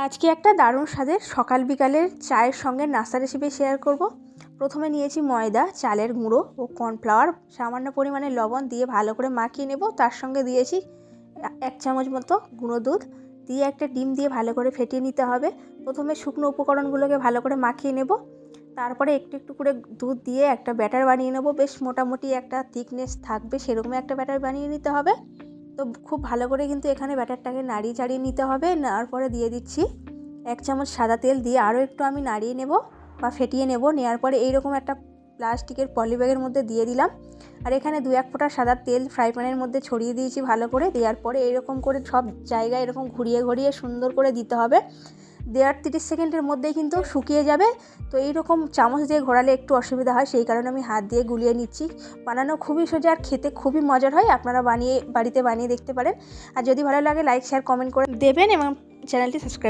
আজকে একটা দারুণ স্বাদের সকাল বিকালের চায়ের সঙ্গে নাস্তা রেসিপি শেয়ার করব। প্রথমে নিয়েছি ময়দা, চালের গুঁড়ো ও কর্নফ্লাওয়ার, সামান্য পরিমাণে লবণ দিয়ে ভালো করে মাখিয়ে নেব। তার সঙ্গে দিয়েছি 1 চামচ মতো গুঁড়ো দুধ দিয়ে একটা ডিম দিয়ে ভালো করে ফেটিয়ে নিতে হবে। প্রথমে শুকনো উপকরণগুলোকে ভালো করে মাখিয়ে নেব, তারপরে একটু একটু করে দুধ দিয়ে একটা ব্যাটার বানিয়ে নেব। বেশ মোটামুটি একটা থিকনেস থাকবে সেরকমই একটা ব্যাটার বানিয়ে নিতে হবে। তো খুব ভালো করে কিন্তু এখানে ব্যাটারটাকে নাড়িয়ে চাড়িয়ে নিতে হবে। নেওয়ার পরে দিয়ে দিচ্ছি 1 চামচ সাদা তেল দিয়ে আরও একটু আমি নাড়িয়ে নেব বা ফেটিয়ে নেব। নেওয়ার পরে এইরকম একটা প্লাস্টিকের পলিব্যাগের মধ্যে দিয়ে দিলাম। আর এখানে 2-1 ফোঁটা সাদা তেল ফ্রাই প্যানের মধ্যে ছড়িয়ে দিয়েছি ভালো করে। দেওয়ার পরে এইরকম করে সব জায়গায় এরকম ঘুরিয়ে ঘুরিয়ে সুন্দর করে দিতে হবে। দেওয়ার 30 সেকেন্ডের মধ্যেই কিন্তু শুকিয়ে যাবে। তো এইরকম চামচ দিয়ে ঘোরালে একটু অসুবিধা হয়, সেই কারণে আমি হাত দিয়ে গুলিয়ে নিচ্ছি। বানানো খুবই সোজা আর খেতে খুবই মজার হয়। আপনারা বাড়িতে বানিয়ে দেখতে পারেন। আর যদি ভালো লাগে লাইক, শেয়ার, কমেন্ট করে দেবেন এবং চ্যানেলটি সাবস্ক্রাইব